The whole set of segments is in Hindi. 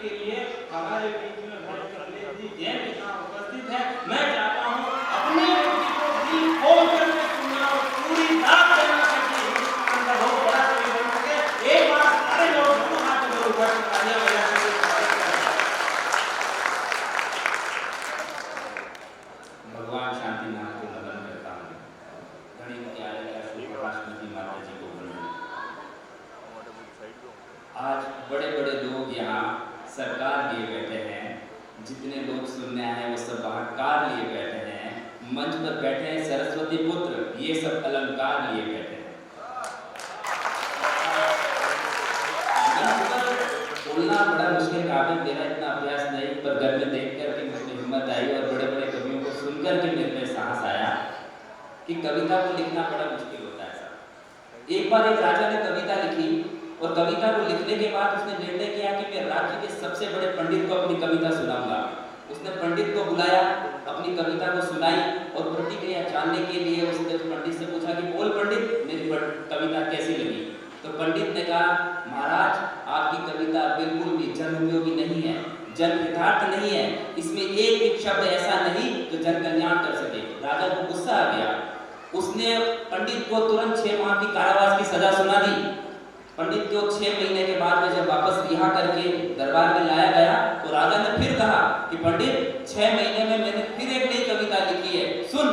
के लिए हमारे बीच में भरत कमलेश जी जैन यहाँ उपस्थित है। मैं चाहता हूँ अपने व्यक्ति को भी खोल करके सुनना और पूरी दाद देना ताकि हिंदुस्तान का बहुत बड़ा कवि बन सके। एक बार सारे लोग दोनों हाथ में ऊपर तालियां बजा के भगवान शांतिनाथ को नमन करता हूँ। गणित के आचार्य श्री प्रकाशमती माता जी को वंदन। आज बड़े बड़े लोग यहाँ सरकार लिए बैठे हैं, जितने लोग सुनने आए हैं वो सब बाहर कार लिए बैठे हैं, मंच पर बैठे हैं सरस्वती पुत्र, ये सब अलंकार लिए बैठे हैं। बोलना बड़ा मुश्किल काम है, मेरा इतना अभ्यास नहीं, पर घर में देख करके मुझे हिम्मत आई और बड़े बड़े कवियों को सुनकर के मेरे में साहस आया कि कविता को लिखना बड़ा मुश्किल होता है। एक बार एक राजा ने कविता लिखी और कविता को लिखने के बाद उसने निर्णय किया कि मैं राज्य के सबसे बड़े पंडित को अपनी कविता सुनाऊंगा। उसने पंडित को बुलाया, अपनी कविता को सुनाई और प्रतिक्रिया जानने के लिए उसने उस पंडित से पूछा कि बोल पंडित, मेरी कविता कैसी लगी? तो पंडित ने कहा, महाराज आपकी कविता बिल्कुल भी जन उपयोगी नहीं है, जन हितार्थ नहीं है, इसमें एक एक शब्द ऐसा नहीं जो जन कल्याण कर सके। राजा को गुस्सा आ गया, उसने पंडित को तुरंत 6 माह की कारावास की सजा सुना दी। पंडित को 6 महीने के बाद में जब वापस रिहा करके दरबार में लाया गया तो राजा ने फिर कहा कि पंडित 6 महीने में मैंने फिर एक नई कविता लिखी है, सुन।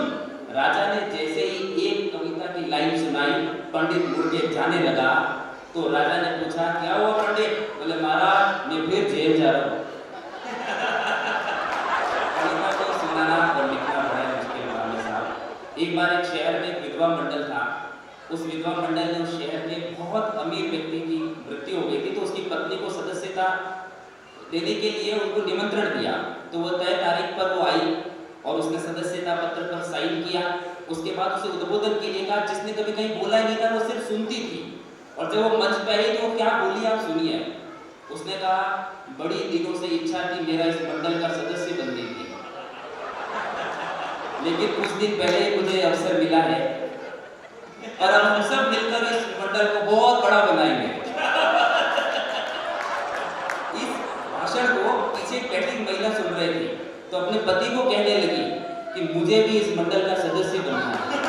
राजा ने जैसे ही एक कविता की लाइन सुनाई, पंडित मुड़ के जाने लगा। तो राजा ने पूछा, क्या हुआ पंडित? बोले, महाराज मैं फिर जेल जा रहा हूँ। कविता को सुनाना और लिखना बड़ा मुश्किल काम है साहब। एक बार एक शहर में विधवा मंडल था। उस विधवा मंडल ने उस शहर के बहुत अमीर व्यक्ति की मृत्यु हो गई थी, तो उसकी पत्नी को सदस्यता देने के लिए उनको निमंत्रण दिया। तो वो तय तारीख पर वो आई और उसने सदस्यता पत्र पर साइन किया। उसके बाद उसे उद्बोधन के लिए कहा, जिसने कभी कहीं बोला ही नहीं था, वो सिर्फ सुनती थी। और जब वो मंच पे आई तो वो क्या बोली आप सुनिए। उसने कहा, बड़ी दिनों से इच्छा थी मेरा इस मंडल का सदस्य बनने की, लेकिन कुछ दिन पहले मुझे अवसर मिला है और अब हम सब मिलकर इस मंडल को बहुत बड़ा बनाएंगे। इस भाषण को पीछे बैठी महिला सुन रही थी तो अपने पति को कहने लगी कि मुझे भी इस मंडल का सदस्य बनना है।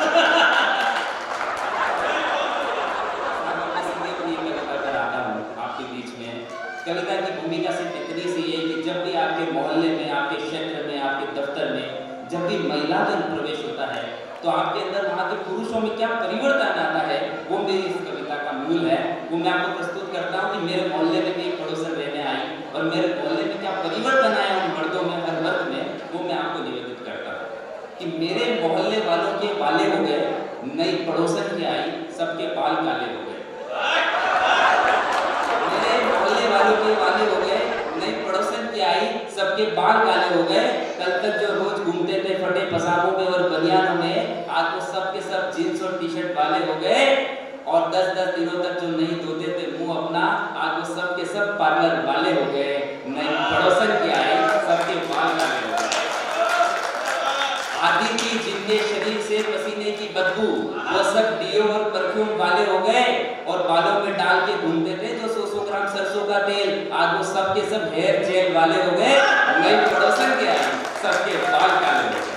आपके बीच में कविता की भूमिका सिर्फ इतनी सी है कि जब भी आपके मोहल्ले में, आपके क्षेत्र में, आपके दफ्तर में जब भी महिला का प्रवेश होता है तो आपके अंदर वहाँ के पुरुषों में क्या परिवर्तन आता है, वो मेरी इस कविता का मूल है। वो मैं आपको प्रस्तुत करता हूँ कि मेरे मोहल्ले में भी एक पड़ोसन रहने आई और मेरे मोहल्ले में क्या परिवर्तन आया उन मर्दों में, हर वर्ग में, वो मैं आपको निवेदित करता हूँ कि मेरे मोहल्ले वालों के बाले हो गए, नई पड़ोसन की आई, सबके बाल काले हो गए। मेरे मोहल्ले वालों के बाले हो गए, नई पड़ोसन की आई, सबके बाल काले हो गए। कल तक जो रोज घूमते थे फटे पसाबों में और बनियानों में, आज वो सब के सब जींस और टी शर्ट वाले हो गए। और 10-10 दिनों तक जो नहीं धोते थे मुंह अपना, आज वो सब के सब पार्लर वाले हो गए। नई पड़ोसन की आई, सबके बाल काले हो गए। आदि की जिंदे शरीर से पसीने की बदबू, वो सब डियो और परफ्यूम वाले हो गए। और बालों में डाल के घूमते थे जो 100 ग्राम सरसों का तेल, आज वो सब के सब हेयर जेल वाले हो गए। नई पड़ोसन के आई, सबके बाल काले हो गए।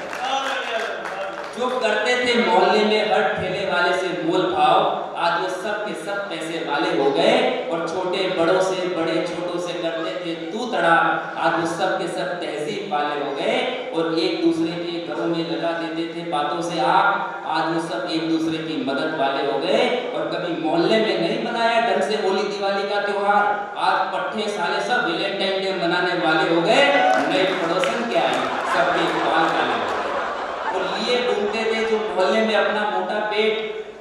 जो करते थे मोहल्ले में हर ठेले वाले से मोल भाव, आज वो सब के सब पैसे वाले हो गए। और छोटे बड़ों से, बड़े छोटों से करते थे तू तड़ा, आज वो सब के सब तहजीब वाले हो गए। और एक दूसरे के घरों में लगा देते थे बातों से आग, आज वो सब एक दूसरे की मदद वाले हो गए। और कभी मोहल्ले में नहीं बनाया ढंग से होली दिवाली का त्योहार, आज पट्टे साले सब वैलेंटाइन डे मनाने वाले हो गए। नए पड़ोसन के आए, सबके बाल काले हो गए। और लिए घूमते थे जो मोहल्ले में अपना मोटा पेट,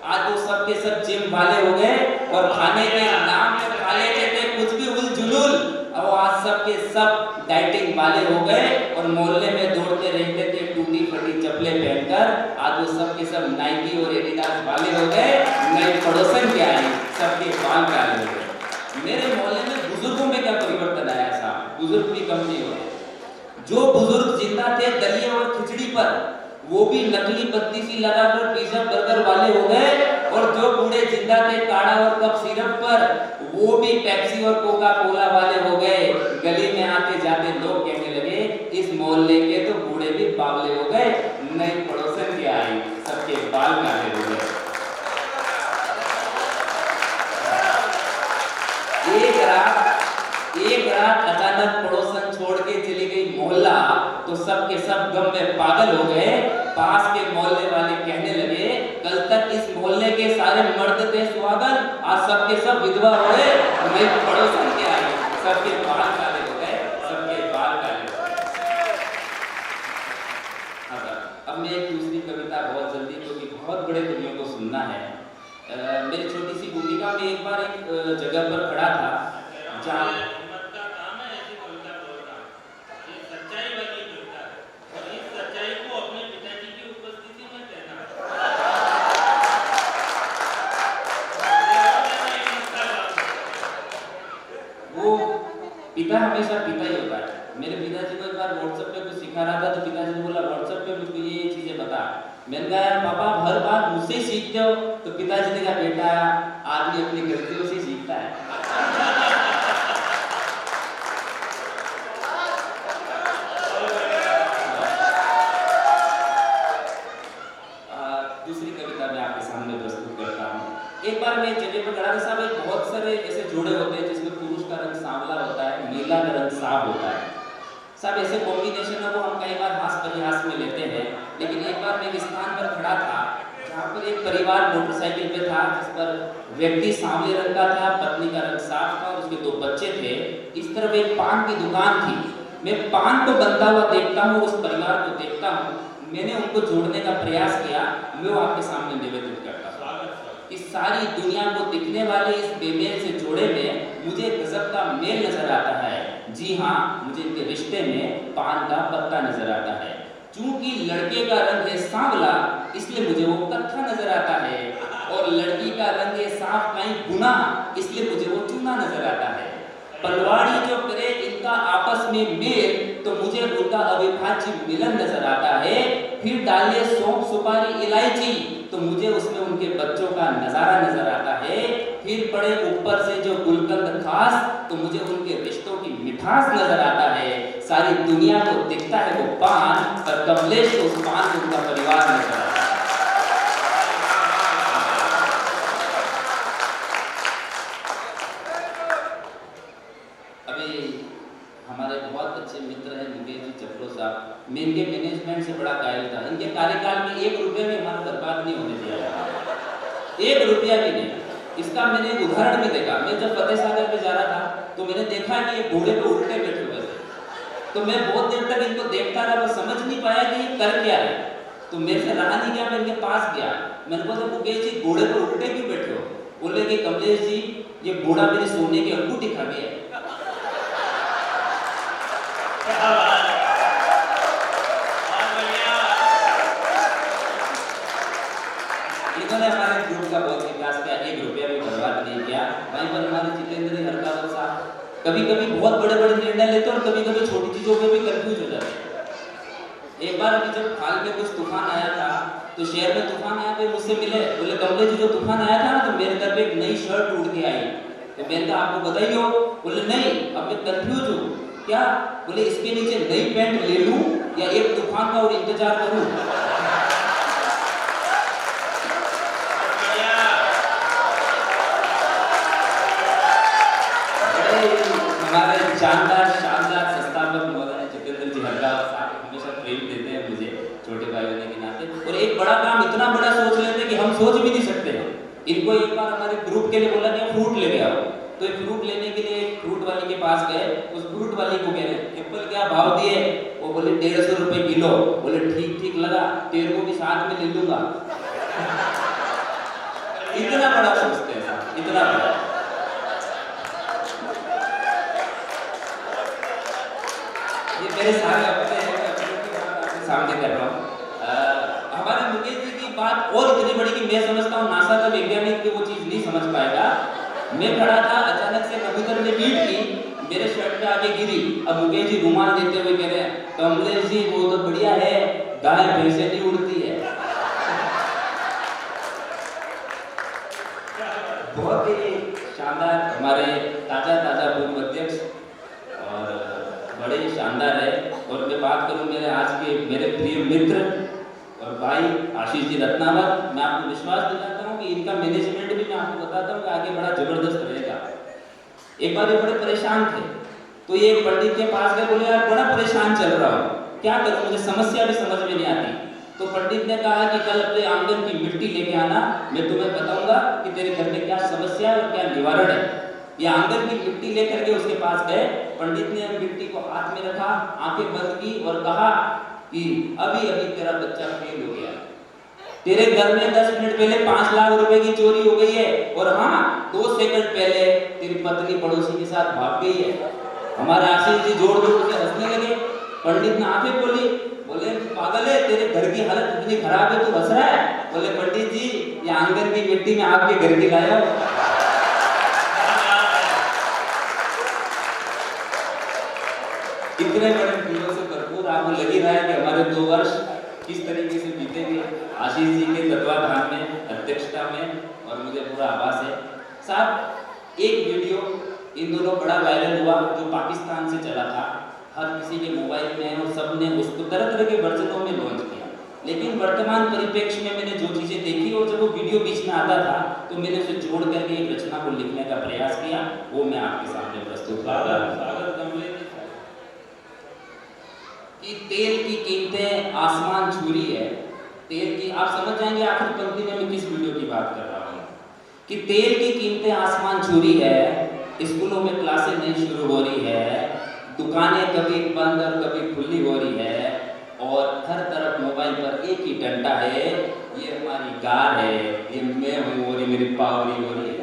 आज वो सब के सब जिम वाले हो गए। और खाने के नाम पे खा लेते थे कुछ भी उल जुलूल, और आज सब के सब डाइटिंग वाले हो गए। और मोहल्ले में दौड़ते रहते थे टूटी फटी चप्पलें पहनकर, आज वो सब के सब नाइकी और एडिडास वाले हो गए। नए पड़ोसन के आए, सबके बाल काले हो गए। मेरे मोहल्ले में बुजुर्गों में क्या परिवर्तन आया साहब? बुजुर्ग भी कम नहीं हुए। जो बुजुर्ग जिंदा थे दलिया और खिचड़ी पर, वो भी नकली बत्ती सी लगाकर पिज्जा बर्गर वाले हो गए। और जो बूढ़े जिंदा थे काढ़ा और कप सिरप पर, वो भी पेप्सी और कोका कोला वाले हो गए। गली एक रात अचानक पड़ोसन छोड़ के चली गई मोहल्ला, तो सब के सब गम में पागल हो गए। पास के मोहल्ले वाले कहने लगे, कल तक इस मोहल्ले के सारे मर्द थे सुहागन, आज सब के सब विधवा हो गए। मैं पड़ोसन के आ गए, सबके बाल काले हो गए, सबके बाल काले हो गए। हाँ सर, अब मैं एक दूसरी कविता बहुत जल्दी, क्योंकि बहुत बड़े कवियों को सुनना है। मेरी छोटी सी भूमिका में एक बार एक जगह पर खड़ा था जहाँ पिता हमेशा पिता ही होता है। मेरे पिताजी को एक बार व्हाट्सएप पे कुछ सिखा रहा था, तो पिताजी ने बोला व्हाट्सएप पे मुझको ये चीजें बता। मैंने कहा यार पापा हर बात मुझसे ही सीखते हो। तो पिताजी ने कहा बेटा आदमी अपनी गलतियों से सीखता है। दूसरी कविता मैं आपके सामने प्रस्तुत करता हूँ। एक बार मैं जगह पर खड़ा था साहब, एक बहुत सारे ऐसे जोड़े होते हैं जिसमें पुरुष का रंग सांवला होता है, महिला का रंग साफ होता है। सब ऐसे कॉम्बिनेशन है वो हम कई बार हास परिहास में लेते हैं। लेकिन एक बार मैं एक स्थान पर खड़ा था जहाँ पर एक परिवार मोटरसाइकिल पे था, जिस पर व्यक्ति सांवले रंग का था, पत्नी का रंग साफ था और उसके 2 बच्चे थे। इस तरफ एक पान की दुकान थी। मैं पान को बनता हुआ देखता हूँ, उस परिवार को देखता हूँ। मैंने उनको जोड़ने का प्रयास किया, मैं वो आपके सामने निवेदित करता हूँ। इस सारी दुनिया को दिखने वाले इस बेमेल से जोड़े में मुझे गजब का मेल नजर आता है। जी हाँ, मुझे इनके रिश्ते में पान का पत्ता नजर आता है। चूंकि लड़के का रंग है सांवला, इसलिए मुझे वो कत्था नजर आता है, और लड़की का रंग है साफ कहीं गुना, इसलिए मुझे वो चूना नजर आता है। पलवाड़ी जो करे इनका आपस में मेल, तो मुझे उनका अविभाज्य मिलन नजर आता है। फिर डाले सौंफ सुपारी इलायची, तो मुझे उसमें उनके बच्चों का नजारा नजर आता है। फिर पड़े ऊपर से जो गुलकंद खास, तो मुझे उनके रिश्तों की मिठास नजर आता है। सारी दुनिया को दिखता है वो पान, पर कमलेश को उस पान से उनका परिवार नजर आता है। हमारे बहुत अच्छे मित्र हैं मुकेश जी चपलो साहब, मैं इनके मैनेजमेंट से बड़ा कायल था। इनके कार्यकाल में 1 रुपये भी हमारा बर्बाद नहीं होने दिया जाता, 1 रुपया भी नहीं। इसका मैंने एक उदाहरण भी देखा। मैं जब फतेह सागर में जा रहा था तो मैंने देखा कि ये घोड़े पे उल्टे बैठे हुए थे। तो मैं बहुत देर तक इनको देखता रहा, पर समझ नहीं पाया कि ये कर क्या है। तो मेरे से रहा नहीं गया, मैं इनके पास गया। मैंने बोला मुकेश जी घोड़े पे उल्टे क्यों बैठे हो? बोले कि कमलेश जी ये घोड़ा मेरे सोने की अंगूठी खा गया है। इन्होंने हमारे ग्रुप का बहुत विकास किया, 1 रुपया भी बर्बाद नहीं किया। वहीं पर हमारे जितेंद्र हरकावत साहब कभी कभी बहुत बड़े बड़े निर्णय लेते और कभी कभी छोटी चीजों में भी कंफ्यूज हो जाते हैं। एक बार अभी जब हाल में कुछ तूफान आया था, तो शहर में तूफान आया तो मुझसे मिले, बोले कमलेश जी जो तूफान आया था ना, तो मेरे घर पे एक नई शर्ट उड़ के आई। तो मैंने कहा आपको बताई हो? बोले नहीं, अब मैं कंफ्यूज हूँ। क्या? बोले इसके नीचे नई पैंट ले लूं या एक तूफान का और इंतजार करूं? हमारे शानदार संस्थापक महोदय जितेंद्र जी हरकावत साहब हमेशा प्रेम देते हैं मुझे, छोटे भाई होने के नाते। और एक बड़ा काम इतना बड़ा सोच लेते हैं कि हम सोच भी नहीं सकते हैं। इनको एक बार हमारे ग्रुप के लिए बोला कि फ्रूट ले आओ। तो एक फ्रूट लेने के लिए फ्रूट वाले के पास गए। उस फ्रूट वाले को कह रहे एप्पल क्या भाव दिए? वो बोले 150 रुपए किलो। बोले ठीक ठीक लगा, तेरे को भी साथ में ले लूंगा। इतना बड़ा सोचते हैं, इतना बड़ा। ये मेरे सारे अपने आपके सामने कर रहा हूँ। हमारे मुकेश जी की बात और इतनी बड़ी कि मैं समझता हूँ नासा का वैज्ञानिक भी वो चीज नहीं समझ पाएगा। मैं खड़ा था, अचानक से कबूतर ने बीट की, मेरे शर्ट पे आके गिरी। अब मुकेश जी रुमाल देते हुए कह रहे हैं कमलेश जी वो तो बढ़िया है, गाय भैंसे नहीं उड़ती है। बहुत ही शानदार हमारे ताजा पूर्व अध्यक्ष और बड़े ही शानदार है। और मैं बात करूं मेरे प्रिय मित्र और भाई आशीष जी रत्नावत, मैं आपको विश्वास दिलाता हूं कि इनका मैनेजमेंट भी मैं आपको बताता हूं कि आगे बड़ा जबरदस्त रहेगा। एक बार ये बड़े परेशान थे, तो ये पंडित के पास गए, बोले यार बड़ा परेशान चल रहा हूँ, क्या करूँ, मुझे समस्या भी समझ में नहीं आती। तो पंडित ने कहा कि कल अपने आंगन की मिट्टी लेके आना, मैं तुम्हें बताऊंगा कि तेरे घर में क्या समस्या है और क्या निवारण है। ये आंगन की मिट्टी लेकर के उसके पास गए, पंडित ने मिट्टी को हाथ में रखा, आंखें बंद की और कहा कि अभी अभी तेरा बच्चा फेल हो गया, तेरे घर में 10 मिनट पहले 5 लाख रुपए की चोरी हो गई है, और हाँ 2 सेकंड पहले तेरी पत्नी पड़ोसी के साथ भाग गई है। हमारे आशीष जी जोर जोर से हंसने लगे। पंडित ने आंखें खोली, बोले पागल है, तेरे घर की हालत इतनी खराब है, तू हंस रहा है? बोले पंडित जी ये आंगन की मिट्टी में आपके घर की लाया हूं। इतने बड़े फूलों से भरपूर आपको लग ही रहा है कि हमारे 2 वर्ष किस तरीके से बीतेंगे आशीष जी के तत्वाधान में, अध्यक्षता में, और मुझे पूरा आभास है। साहब एक वीडियो इन दोनों बड़ा वायरल हुआ जो पाकिस्तान से चला था, हर किसी के मोबाइल में, और सबने उसको तरह तरह के वर्जनों में लॉन्च किया। लेकिन वर्तमान परिप्रेक्ष्य में मैंने जो चीज़ें देखी और जब वो वीडियो बीच में आता था तो मैंने उसे जोड़ करके एक रचना को लिखने का प्रयास किया, वो मैं आपके सामने प्रस्तुत करूंगा। कि तेल की कीमतें आसमान छू रही है, तेल की, आप समझ जाएंगे आखिर पंक्ति में मैं किस वीडियो की बात कर रहा हूँ। कि तेल की कीमतें आसमान छू रही है, स्कूलों में क्लासें नहीं शुरू हो रही है, दुकानें कभी बंद और कभी खुली हो रही है, और हर तरफ मोबाइल पर एक ही डंडा है, ये हमारी कार है, ये मैं हूँ और ये मेरी पावरी हो रही है।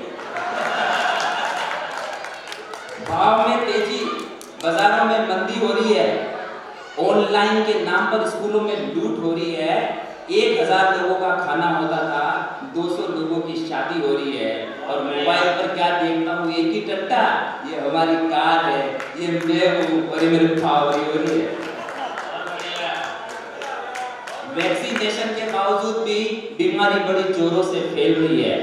भाव में तेजी, बाजारों में मंदी हो रही है, ऑनलाइन के नाम पर स्कूलों में लूट हो रही है, 1000 लोगों का खाना होता था, 200 लोगों की शादी हो रही है, और मोबाइल पर क्या देखता हूँ, एक ही टट्टा, ये हमारी कार है, ये मैं हूँ और ये मेरी पावरी हो रही है। वैक्सीनेशन के बावजूद भी बीमारी बड़ी जोरों से फैल रही है।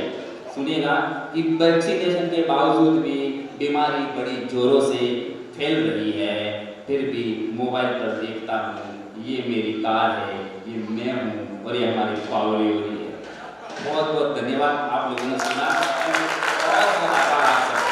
सुनिएगा कि वैक्सीनेशन के बावजूद भी बीमारी बड़ी जोरों से फैल रही है, फिर भी मोबाइल पर देखता हूँ ये मेरी कार है, ये मैं हूँ और ये हमारी पावरी हो रही है। बहुत बहुत धन्यवाद आप लोगों ने सुना, बहुत बहुत आभार आप सबका।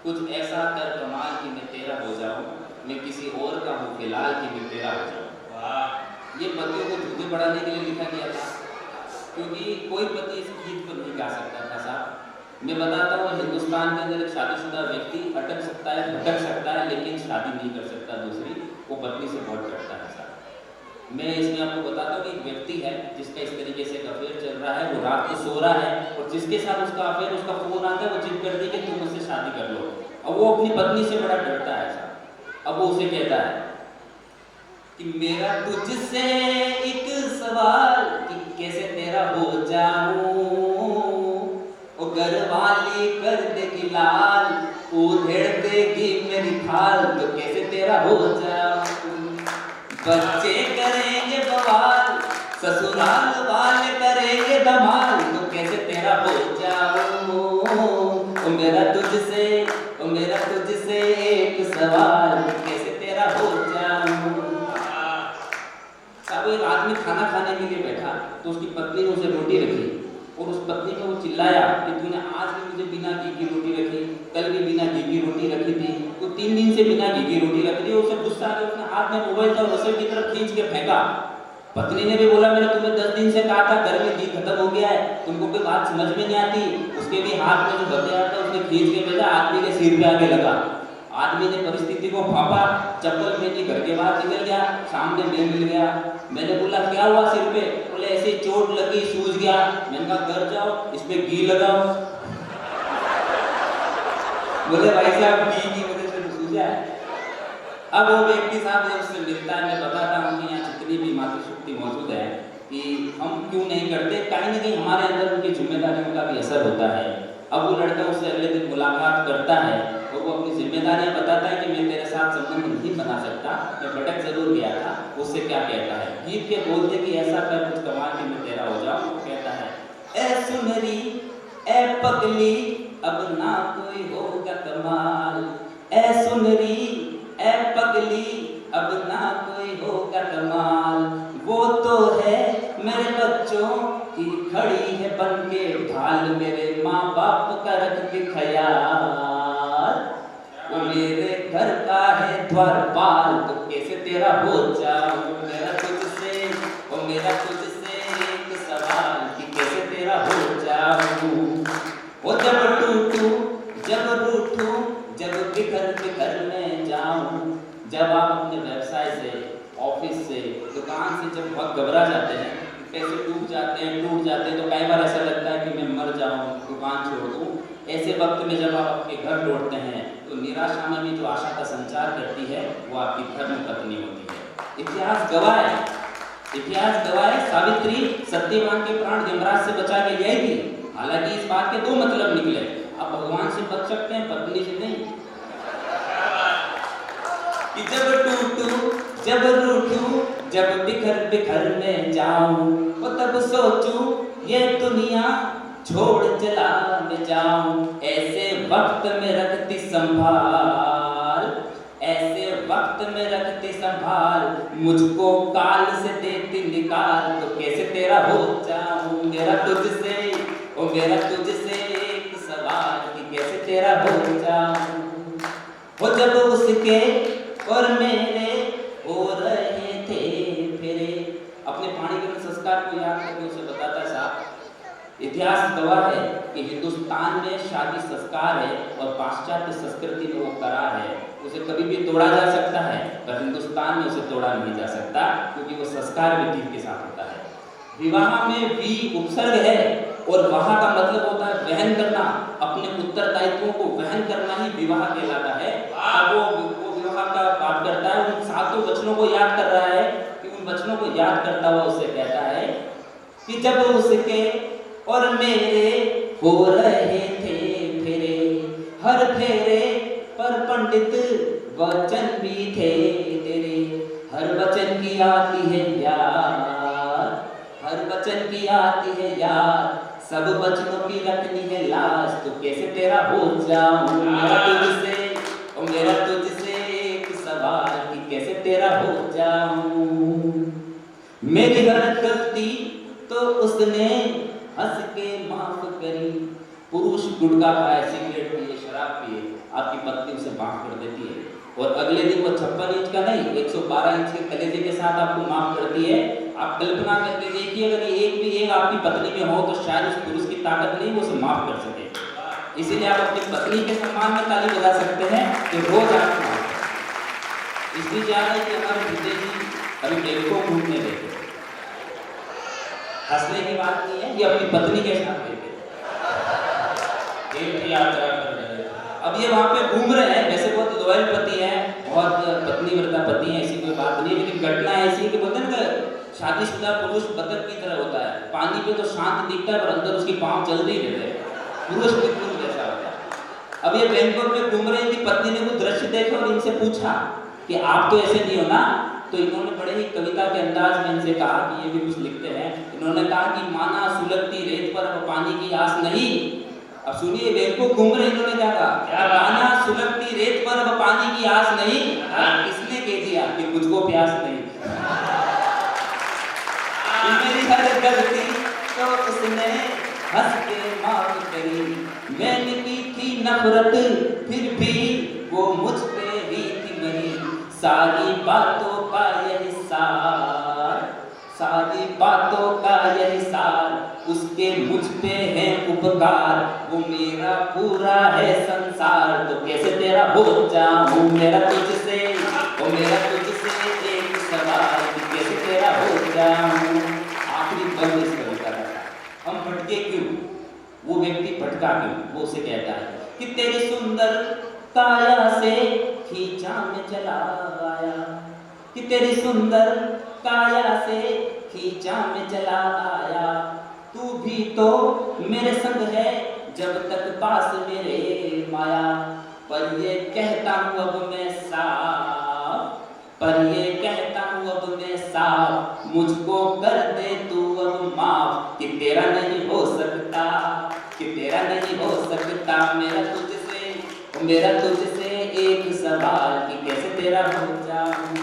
कुछ ऐसा कर कमाल कि मैं तेरा हो जाऊं, मैं किसी और का हूँ फिलहाल कि मैं तेरा हो जाऊं। ये पतियों को झूठे बढ़ाने के लिए लिखा गया था, क्योंकि कोई पति इस गीत को नहीं गा सकता था। साहब मैं बताता हूँ, हिंदुस्तान के अंदर एक शादीशुदा व्यक्ति अटक सकता है, भटक सकता है, लेकिन शादी नहीं कर सकता दूसरी, वो पत्नी से बहुत डरता है। साहब मैं इसमें आपको बताता हूँ कि एक व्यक्ति है जिसका इस तरीके से एक अफेयर चल रहा है, वो रात को सो रहा है और जिसके साथ उसका अफेयर, उसका फोन आता है, वो जिद करती है कि तुम मुझसे शादी कर लो। अब वो अपनी पत्नी से बड़ा डरता है। साहब अब वो उसे कहता है कि मेरा तुझसे एक सवाल कि कैसे तेरा हो जाऊं, ओ घरवाली कर देगी लाल, उधेड़ देगी मेरी खाल, तो कैसे तेरा हो जाऊं। बच्चे करेंगे बवाल, ससुराल वाले करेंगे धमाल, तो कैसे तेरा हो जाऊं। ओ मेरा तुझसे एक सवाल, कैसे तेरा हो जाऊं। साहब एक आदमी खाना खाने के लिए बैठा तो उसकी पत्नी ने उसे रोटी रखी और उस पत्नी को वो चिल्लाया कि तूने आज भी मुझे बिना घी की रोटी रखी, कल भी बिना घी की रोटी रखी थी, तो 3 दिन से बिना घी की रोटी रख दी। उसे गुस्सा आ गया, उसने हाथ में मोबाइल था रसोई की तरफ खींच के फेंका। पत्नी ने भी बोला मैंने तुम्हें 10 दिन से कहा था घर में घी खत्म हो गया है, तुमको कोई बात समझ में नहीं आती। उसके भी हाथ में जो हथियार था उसने खींच के भेजा, आदमी के सिर पे आगे लगा। आदमी ने परिस्थिति को भापा, चप्पल फेंकी, घर के बाहर निकल गया, सामने मैं मिल गया। मैंने बोला क्या हुआ सिर पे? बोले ऐसे चोट लगी, सूज गया। मैंने कहा घर जाओ, इस पे घी लगाओ। बोले भाई साहब घी की वजह से सूजा है। अब वो व्यक्ति साहब जब उससे मिलता है, मैं बताता हूँ कि यहाँ जितनी भी मातृशक्ति मौजूद है कि हम क्यों नहीं करते, कहीं ना कहीं हमारे अंदर उनकी जिम्मेदारियों का भी असर होता है। अब वो लड़का उससे अगले दिन मुलाकात करता है और वो अपनी जिम्मेदारियां बताता है कि मैं तेरे साथ संबंध नहीं बना सकता, मैं भटक जरूर गया था। उससे क्या कहता है, गीत के बोलते कि ऐसा कर कुछ कमाल कि मैं तेरा हो जाऊं। वो कहता है ए सुनरी ए पगली अब ना कोई होगा कमाल, ए सुनरी ए पगली अब ना कोई होगा कमाल। वो तो है मेरे बच्चों की खड़ी है बन के ढाल, मेरे माँ बाप का रखती ख्याल। वो मेरे घर का है द्वारपाल, तो कैसे तेरा हो जाऊं मेरा तुझसे, वो मेरा तुझसे एक सवाल कि कैसे तेरा हो जाऊं। वो जब टूटूं जब रूठूं जब बिखर बिखर मैं जाऊं। जब आप अपने व्यवसाय से, ऑफिस से, दुकान से जब बहुत घबरा जाते हैं, पैसे टूट जाते हैं तो कई बार ऐसा लगता है कि मैं मर जाऊं, दुकान छोड़ दूं। ऐसे वक्त में जब आप अपने घर लौटते हैं तो निराशा में भी जो आशा का संचार करती है वो आपकी धर्म पत्नी होती है। इतिहास गवाए सावित्री सत्यवान के प्राण यमराज से बचा के ले आई थी। हालांकि इस बात के दो मतलब निकले, आप भगवान से बच सकते हैं, पत्नी से नहीं। कि जब टूटूं जब रूठूं जब बिखर बिखर मैं जाऊं, वो तब सोचूं ये दुनिया छोड़ चला मैं जाऊं। ऐसे वक्त में रखती संभाल, ऐसे वक्त में रखती संभाल, मुझको काल से देती निकाल, तो कैसे तेरा हो जाऊं मेरा तुझसे, ओ मेरा तुझसे एक सवाल कि कैसे तेरा हो जाऊं। वो जब उसके और मेरे हो रहे थे फेरे, अपने पाणी ग्रहण संस्कार को याद करके उसे बताता साहब, इतिहास गवाह है कि हिंदुस्तान में शादी संस्कार है और पाश्चात्य संस्कृति में वो करार है। उसे कभी भी तोड़ा जा सकता है पर हिंदुस्तान में उसे तोड़ा नहीं जा सकता, क्योंकि वो संस्कार विधि के साथ होता है। विवाह में वी उपसर्ग है और वहां का मतलब होता है वहन करना, अपने उत्तरदायित्वों को वहन करना ही विवाह कहलाता है। अब वो विवाह का बात करता है, उन सातों वचनों को याद कर रहा है कि उन वचनों को याद करता हुआ उसे कहता है कि जब उसके और मेरे हो रहे थे फेरे, हर फेरे पर पंडित वचन भी थे तेरे, हर वचन की आती है याद, हर वचन की आती है याद, सब वचनों की रखनी है लाज, तो कैसे तेरा हो जाऊं मेरा तुझसे, ओ मेरा तुझसे एक सवाल कि कैसे तेरा हो जाऊं। मेरी हर गलती तो उसने हंस के माफ करी। पुरुष गुटखा खाए, सिगरेट पिए, शराब पिए, आपकी पत्नी उसे माफ कर देती है और अगले दिन वो 56 इंच का नहीं 112 इंच के कलेजे के साथ आपको माफ करती है। आप कल्पना करके देखिए अगर एक भी एक आपकी पत्नी में हो तो शायद उस पुरुष की ताकत नहीं वो उसे माफ कर सके। इसीलिए आप अपनी पत्नी के सम्मान में ताली बजा सकते हैं कि रोज आप इसलिए याद है कि हमारे भीतर जी अभी बेवकूफ घूमने देते, हंसने की बात नहीं है, ये अपनी पत्नी के साथ देते यात्रा कर रहे हैं। अब ये वहाँ पे घूम रहे हैं, वैसे बहुत लॉयल पति है, बहुत पत्नीव्रता पति है, ऐसी कोई बात नहीं, लेकिन घटना ऐसी है कि बोलते हैं ना शादीशुदा पुरुष बतख की तरह होता है, पानी पे तो शांत दिखता है पर अंदर उसकी पाँव चल रही रहते हैं, पुरुष बिल्कुल वैसा होता है। अब ये बैंकॉक में घूम रही थी, पत्नी ने वो दृश्य देखा और इनसे पूछा कि आप तो ऐसे नहीं हो ना, तो इन्होंने बड़े ही कविता के अंदाज में इनसे कहा कि ये भी कुछ लिखते हैं। इन्होंने कहा कि माना सुलगती रेत पर अब पानी की आस नहीं। अब सुनिए बैंकॉक घूम रहे इन्होंने क्या कहा, माना सुलगती रेत पर अब पानी की आस नहीं, किसने कह दिया कि मुझको प्यास नहीं। मेरी हर गलती तो उसने हंस के माफ करी, मैंने की थी नफरत फिर भी वो मुझ पे ही थी मरी, सारी बातों का यही सार, सारी बातों का यही सार, उसके मुझ पे है उपकार, वो मेरा पूरा है संसार, तो कैसे तेरा हो जाऊं मेरा तुझसे, वो मेरा तुझसे एक सवाल कैसे तेरा हो जाऊं। आखिरी बंद इस कविता का, हम भटके क्यों, वो व्यक्ति भटका क्यों, वो उसे कहता है कि तेरी सुंदर काया से खींचा में चला आया, कि तेरी सुंदर काया से खींचा में चला आया, तू भी तो मेरे संग है जब तक पास मेरे माया, पर ये कहता हूँ अब मैं साफ, पर ये कहता हूँ अब मैं साफ, मुझको कर दे तू अब माफ कि तेरा नहीं हो सकता, कि तेरा नहीं हो सकता। मेरा तुझसे एक सवाल कि कैसे तेरा हो जाऊं।